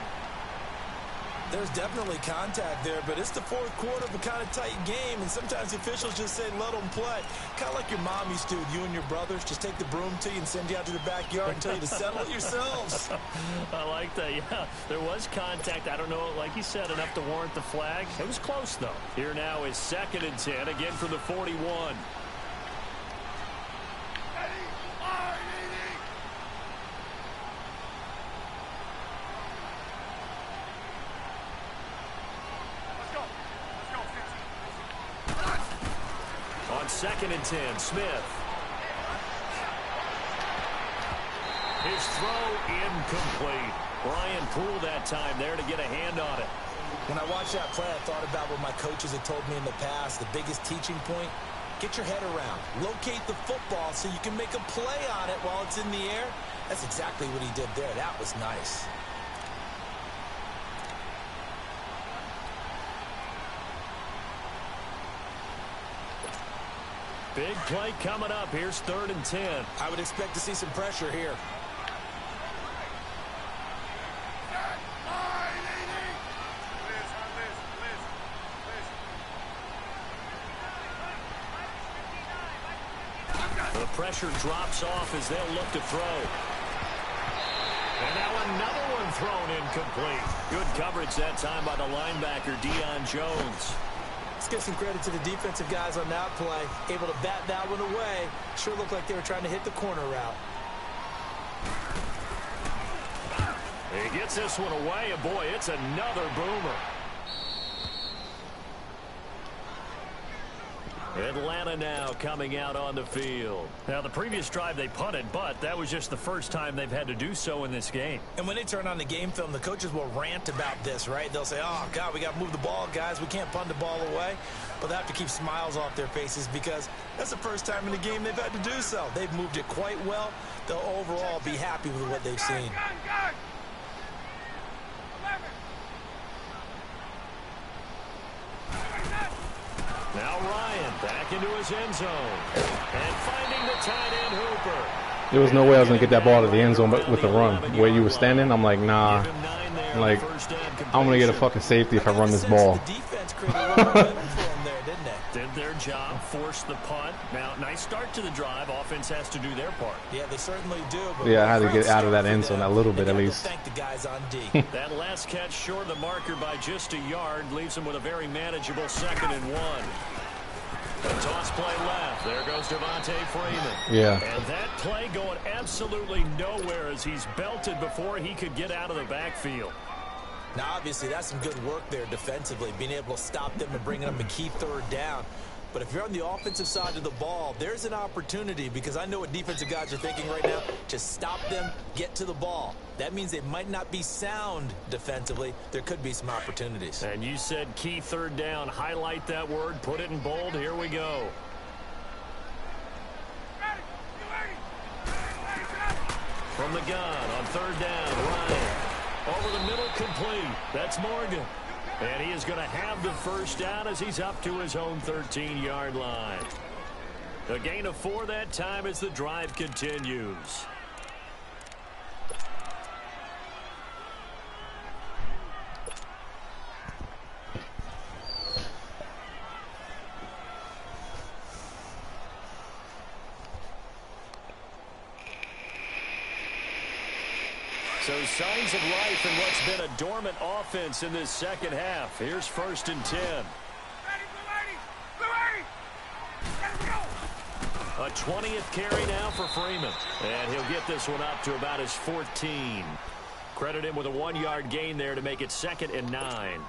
There's definitely contact there, but it's the fourth quarter of a kind of tight game, and sometimes the officials just say, let them play. Kind of like your mom used to with you and your brothers. Just take the broom to you and send you out to the backyard and tell you to settle it yourselves. I like that, yeah. There was contact. I don't know, like you said, enough to warrant the flag. It was close, though. Here now is 2nd and 10, again from the 41. On 2nd and 10, Smith. His throw incomplete. Brian Poole that time there to get a hand on it. When I watched that play, I thought about what my coaches had told me in the past. The biggest teaching point, get your head around. Locate the football so you can make a play on it while it's in the air. That's exactly what he did there. That was nice. Big play coming up. Here's 3rd and 10. I would expect to see some pressure here. The pressure drops off as they'll look to throw. And now another one thrown incomplete. Good coverage that time by the linebacker, Deion Jones. Let's give some credit to the defensive guys on that play. Able to bat that one away. Sure looked like they were trying to hit the corner route. He gets this one away, and boy, it's another boomer. Atlanta now coming out on the field. Now, the previous drive they punted, but that was just the first time they've had to do so in this game. And when they turn on the game film, the coaches will rant about this, right? They'll say, oh, God, we got to move the ball, guys. We can't punt the ball away. But they have to keep smiles off their faces because that's the first time in the game they've had to do so. They've moved it quite well. They'll overall be happy with what they've seen. Now Ryan back into his end zone. And finding the tight end Hooper. There was no way I was going to get that ball to the end zone with the run. Where you were standing, I'm like, nah. I'm like, I'm going to get a fucking safety if I run this ball. Did their job, forced the punt. Now, nice start to the drive. Offense has to do their part. Yeah, they certainly do. But yeah, I had to get out of that end zone a little bit at least. Thank the guys on D. That last catch short of the marker by just a yard leaves them with a very manageable 2nd and 1. A toss play left. There goes Devontae Freeman. Yeah. And that play going absolutely nowhere as he's belted before he could get out of the backfield. Now, obviously, that's some good work there defensively, being able to stop them and bringing up a key 3rd down. But if you're on the offensive side of the ball, there's an opportunity, because I know what defensive guys are thinking right now. Just stop them, get to the ball. That means they might not be sound defensively. There could be some opportunities. And you said key 3rd down. Highlight that word. Put it in bold. Here we go. From the gun on 3rd down, Ryan. Over the middle, complete. That's Morgan. And he is going to have the 1st down as he's up to his own 13-yard line. A gain of 4 that time as the drive continues. So signs of life in what's been a dormant offense in this 2nd half. Here's 1st and 10. A 20th carry now for Freeman. And he'll get this one up to about his 14. Credit him with a 1-yard gain there to make it 2nd and 9.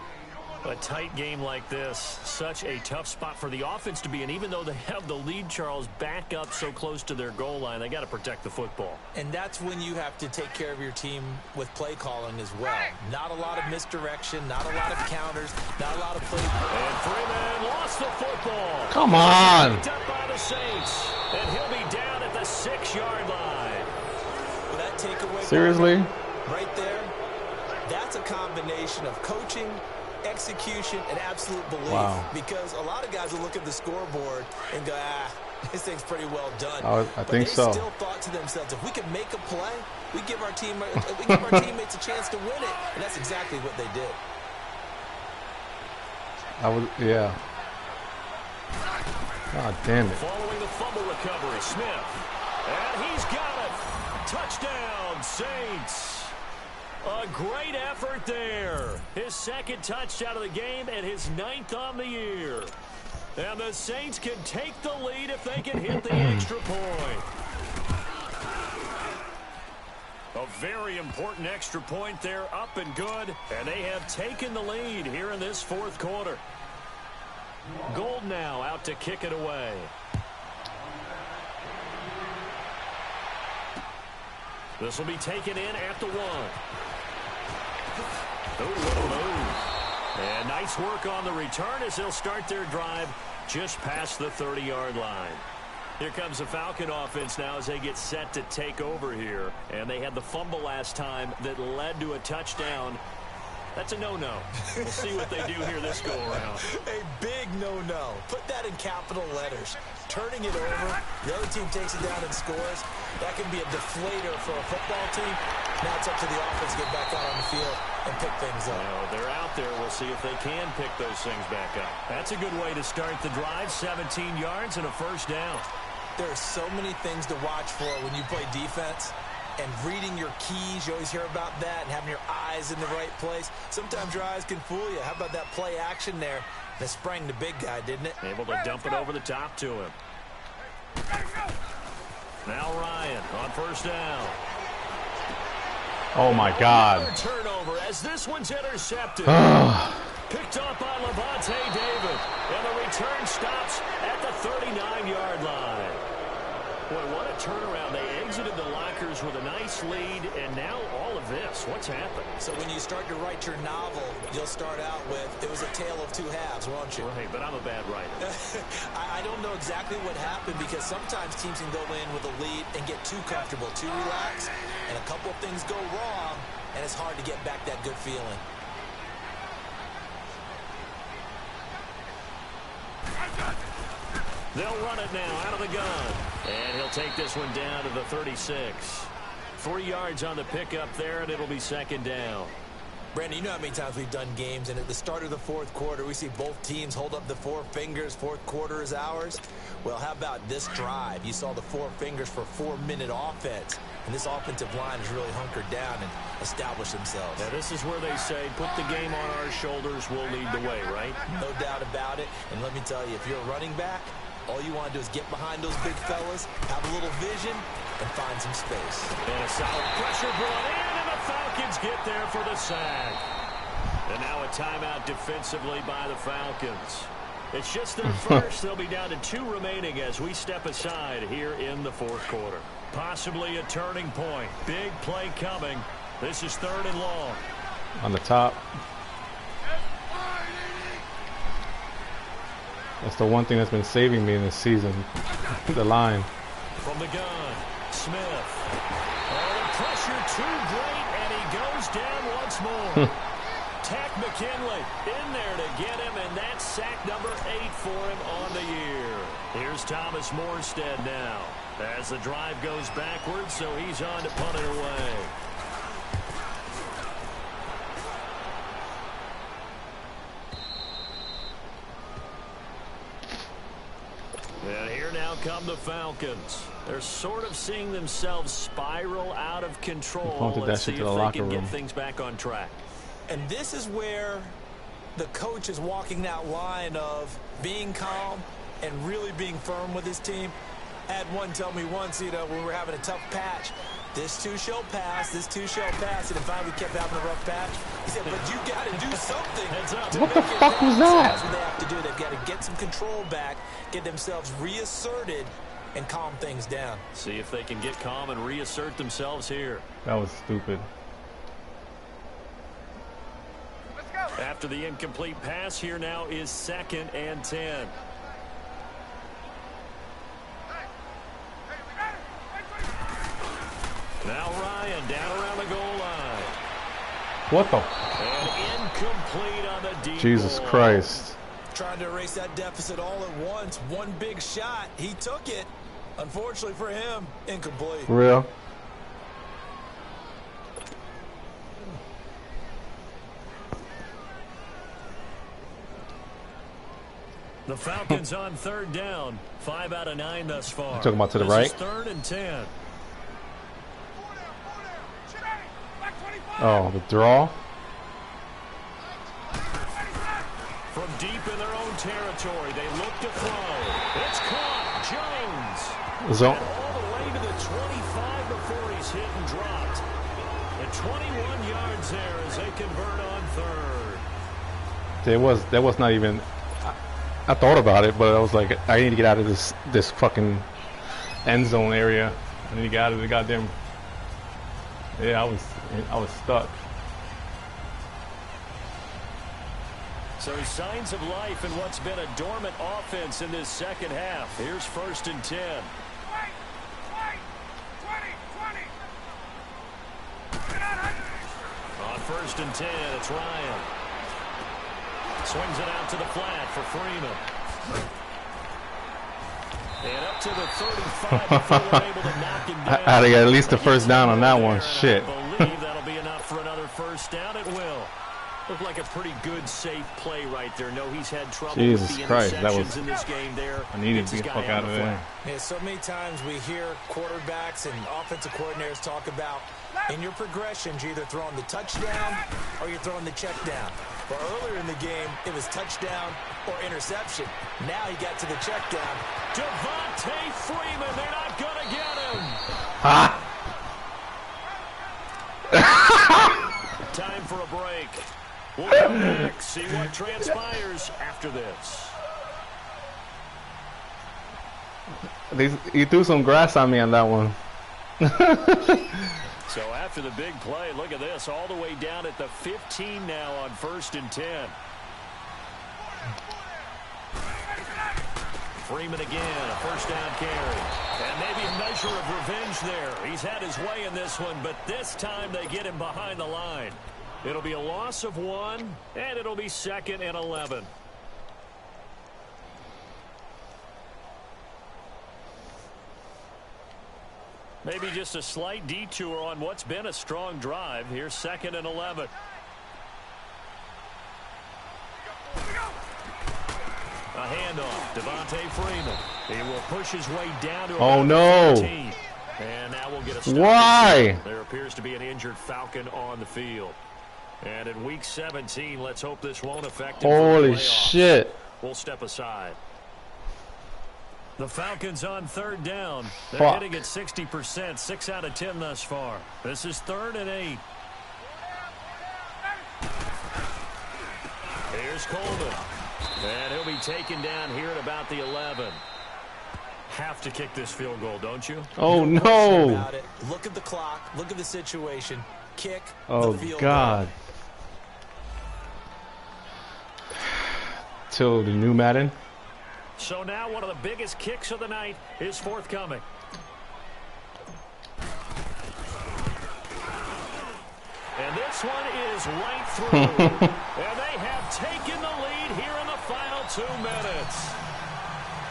A tight game like this, such a tough spot for the offense to be in. Even though they have the lead, Charles, back up so close to their goal line, they got to protect the football. And that's when you have to take care of your team with play calling as well. Not a lot of misdirection, not a lot of counters, not a lot of play. And Freeman lost the football. Come on. Picked up by the Saints, and he'll be down at the 6-yard line. Well, that takeaway. Seriously? Right there, that's a combination of coaching, execution, and absolute belief. Wow. Because a lot of guys will look at the scoreboard and go, this thing's pretty well done. I think so. They still thought to themselves, if we can make a play, we give our teammates a chance to win it. And that's exactly what they did. Yeah. God damn it. Following the fumble recovery, Smith. And he's got it. Touchdown, Saints. A great effort there. His 2nd touchdown of the game and his 9th on the year. And the Saints can take the lead if they can hit the extra point. A very important extra point there, up and good. And they have taken the lead here in this 4th quarter. Gold now out to kick it away. This will be taken in at the 1. Oh, what a move. And nice work on the return as they'll start their drive just past the 30-yard line. Here comes the Falcon offense now as they get set to take over here. And they had the fumble last time that led to a touchdown. That's a no-no. We'll see what they do here this go-around. A big no-no. Put that in capital letters. Turning it over, the other team takes it down and scores. That can be a deflator for a football team. Now it's up to the offense to get back out on the field and pick things up. Well, they're out there. We'll see if they can pick those things back up. That's a good way to start the drive. 17 yards and a 1st down. There are so many things to watch for when you play defense. And reading your keys, you always hear about that, and having your eyes in the right place. Sometimes your eyes can fool you. How about that play action there? That sprang the big guy, didn't it? Able to dump it over the top to him. Now Ryan on 1st down. Oh my God. Turnover as this one's intercepted. Picked up by Levante David. And the return stops at the 39-yard line. Boy, what a turnaround. They exited the lockers with a nice lead, and now all of this. What's happened? So when you start to write your novel, you'll start out with, it was a tale of 2 halves, won't you? Right, but I'm a bad writer. I don't know exactly what happened, because sometimes teams can go in with a lead and get too comfortable, too relaxed, and a couple of things go wrong, and it's hard to get back that good feeling. They'll run it now out of the gun. And he'll take this one down to the 36. 3 yards on the pickup there, and it'll be second down. Brandon, you know how many times we've done games, and at the start of the fourth quarter, we see both teams hold up the four fingers, fourth quarter is ours. Well, how about this drive? You saw the four fingers for 4-minute offense, and this offensive line has really hunkered down and established themselves. Now, this is where they say, put the game on our shoulders, we'll lead the way, right? No doubt about it, and let me tell you, if you're a running back, all you want to do is get behind those big fellas, have a little vision, and find some space. And a solid pressure brought in, and the Falcons get there for the sack. And now a timeout defensively by the Falcons. It's just their first. They'll be down to 2 remaining as we step aside here in the fourth quarter. Possibly a turning point. Big play coming. This is 3rd and long. On the top. That's the one thing that's been saving me in this season. The line. From the gun, Smith. Oh, the pressure too great, and he goes down once more. Tack McKinley in there to get him, and that's sack number 8 for him on the year. Here's Thomas Morstead now as the drive goes backwards, so he's on to punt it away. And here now come the Falcons. They're sort of seeing themselves spiral out of control. Let's see if they can get things back on track. And this is where the coach is walking that line of being calm and really being firm with his team. I had one tell me once, you know, when we were having a tough patch, this too shall pass, this too shall pass, and finally we kept having a rough patch. He said, but you got to do something. What the fuck was that? That's what they have to do. They've got to get some control back, get themselves reasserted, and calm things down. See if they can get calm and reassert themselves here. That was stupid. Let's go. After the incomplete pass, here now is 2nd and 10. Now Ryan down around the goal line. What the? And incomplete on the deep Jesus ball. Christ. Trying to erase that deficit all at once. One big shot. He took it. Unfortunately for him, incomplete. For real? The Falcons on 3rd down. 5 out of 9 thus far. You're talking about to the this right? Is 3rd and 10. Oh, the draw? From deep in their own territory, they look to throw. It's caught. Jones. Zone. And all the way to the 25 before he's hit and dropped. And 21 yards there as they convert on 3rd. That was not even. I thought about it, but I was like, I need to get out of this fucking end zone area. I need to get out of the goddamn. Yeah, I was stuck. So signs of life in what's been a dormant offense in this second half. Here's 1st and 10. On 1st and 10, it's Ryan. Swings it out to the flat for Freeman. And up to the 35 before they're able to knock him down. I had to get at least the first down on that one. Shit. I believe that'll be enough for another first down. It will. Looked like a pretty good, safe play right there. No, he's had trouble with the interceptions in this game there. I needed to get the fuck out of there. Yeah, so many times we hear quarterbacks and offensive coordinators talk about in your progressions, you're either throwing the touchdown or you're throwing the check down. But earlier in the game, it was touchdown or interception. Now he got to the check down. Devontae Freeman, they're not going to get him. Time for a break. We'll come back, see what transpires after this. He threw some grass on me on that one. So after the big play, look at this, all the way down at the 15 now on 1st and 10. Freeman again, a first down carry. And maybe a measure of revenge there. He's had his way in this one, but this time they get him behind the line. It'll be a loss of 1, and it'll be 2nd and 11. Maybe just a slight detour on what's been a strong drive. Here's 2nd and 11. A handoff, Devontae Freeman. He will push his way down to oh no! 15. And now we'll get a stop. Why? There appears to be an injured Falcon on the field. And in week 17, let's hope this won't affect him. Holy shit! We'll step aside. The Falcons on 3rd down. They're Fuck. hitting at 60%, 6 out of 10 thus far. This is 3rd and 8. Here's Coleman. And he'll be taken down here at about the 11. Have to kick this field goal, don't you? Oh no! About it. Look at the clock. Look at the situation. Kick Oh the field God! goal. Till the new Madden. So now one of the biggest kicks of the night is forthcoming. And this one is right through. And they have taken the lead here in the final 2 minutes.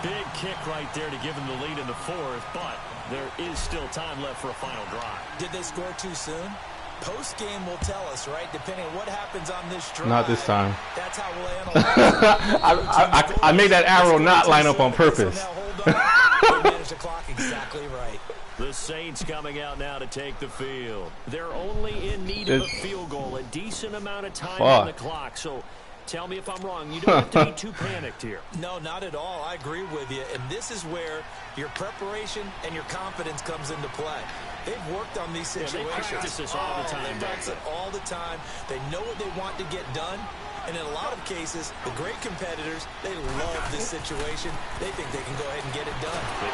Big kick right there to give them the lead in the 4th, but there is still time left for a final drive. Did they score too soon? Post-game will tell us, right? Depending on what happens on this drive. Not this time. That's how we'll analyze. I made that arrow not line up on purpose. So now hold on. They managed the clock exactly right. The Saints coming out now to take the field. They're only in need of a field goal, a decent amount of time on the clock. So tell me if I'm wrong. You don't have to be too panicked here. No, not at all. I agree with you. And this is where your preparation and your confidence comes into play. They've worked on these situations. They practice this all the time. They practice it all the time. They know what they want to get done. And in a lot of cases, the great competitors, they love this situation. They think they can go ahead and get it done. They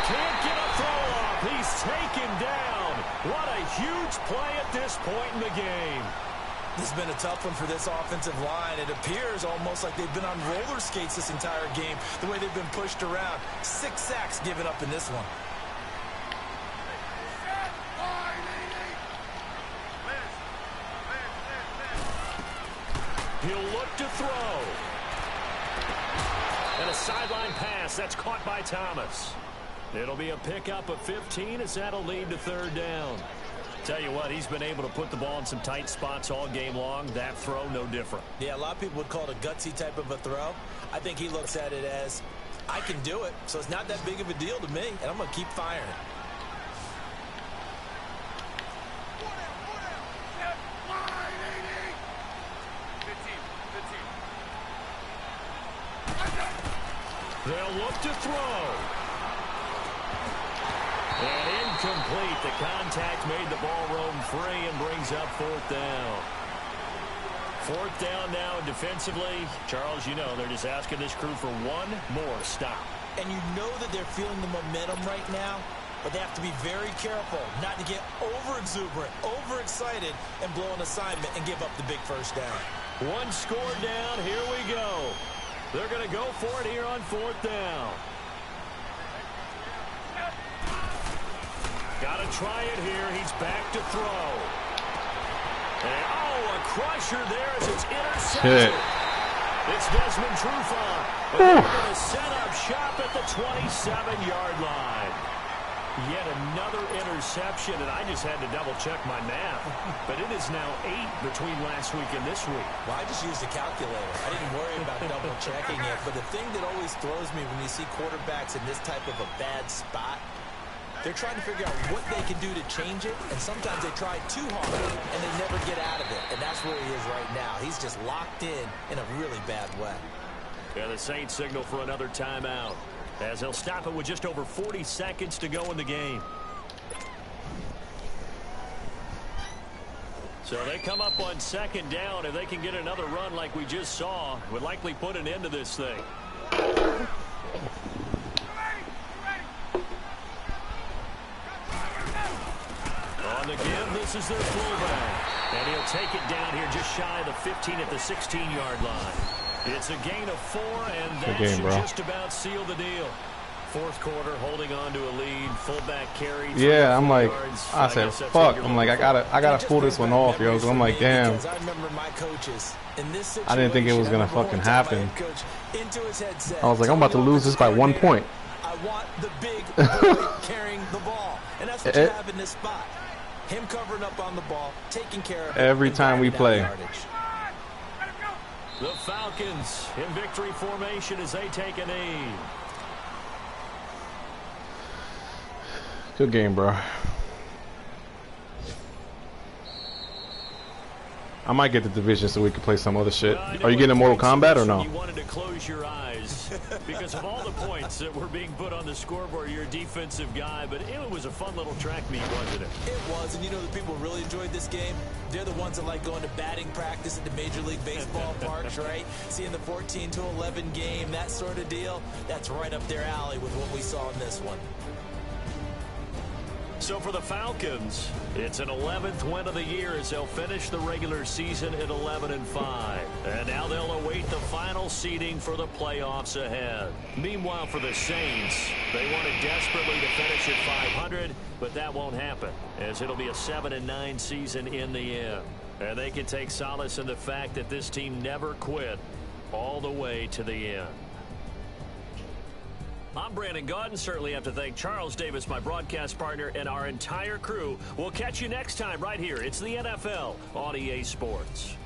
can't get a throw off. He's taken down. What a huge play at this point in the game. This has been a tough one for this offensive line. It appears almost like they've been on roller skates this entire game, the way they've been pushed around. 6 sacks given up in this one. He'll look to throw. And a sideline pass. That's caught by Thomas. It'll be a pickup of 15 as that'll lead to 3rd down. Tell you what, he's been able to put the ball in some tight spots all game long. That throw, no different. Yeah, a lot of people would call it a gutsy type of a throw. I think he looks at it as, I can do it, so it's not that big of a deal to me, and I'm going to keep firing. They'll look to throw. And incomplete. The contact made the ball roam free and brings up 4th down. 4th down now defensively. Charles, you know, they're just asking this crew for one more stop. And you know that they're feeling the momentum right now, but they have to be very careful not to get over-exuberant, over-excited, and blow an assignment and give up the big 1st down. One score down. Here we go. They're going to go for it here on 4th down. Got to try it here. He's back to throw. And, a crusher there as it's intercepted. It's Desmond Trufant. But they're going to set up shop at the 27-yard line. Yet another interception, and I just had to double-check my math. But it is now 8 between last week and this week. Well, I just used a calculator. I didn't worry about double-checking it. But the thing that always throws me when you see quarterbacks in this type of a bad spot, they're trying to figure out what they can do to change it, and sometimes they try too hard, and they never get out of it. And that's where he is right now. He's just locked in a really bad way. Yeah, the Saints signal for another timeout, as they'll stop it with just over 40 seconds to go in the game. So they come up on 2nd down. If they can get another run like we just saw, would likely put an end to this thing. On the give, this is their fullback. And he'll take it down here just shy of the 15 at the 16-yard line. It's a gain of 4, and that should just about seal the deal. 4th quarter, holding on to a lead. Fullback carry. Yeah, I'm like, I said, fuck. I'm like, I gotta pull this one off, yo. So I'm like, damn. I didn't think it was gonna fucking happen. I was like, I'm about to lose this by 1 point. I want the big boy carrying the ball. And that's what you have in this spot. Him covering up on the ball, taking care of it. Every time we play. The Falcons in victory formation as they take a knee. Good game, bro. I might get the division so we can play some other shit. Are you getting Mortal Kombat or no? You wanted to close your eyes because of all the points that were being put on the scoreboard. You're a defensive guy, but it was a fun little track meet, wasn't it? It was, and you know the people really enjoyed this game? They're the ones that like going to batting practice at the Major League Baseball parks, right? Seeing the 14-11 game, that sort of deal. That's right up their alley with what we saw in this one. So for the Falcons, it's an 11th win of the year as they'll finish the regular season at 11-5. And now they'll await the final seeding for the playoffs ahead. Meanwhile, for the Saints, they wanted desperately to finish at 500, but that won't happen as it'll be a 7-9 season in the end. And they can take solace in the fact that this team never quit all the way to the end. I'm Brandon Gaudin. Certainly have to thank Charles Davis, my broadcast partner, and our entire crew. We'll catch you next time right here. It's the NFL on EA Sports.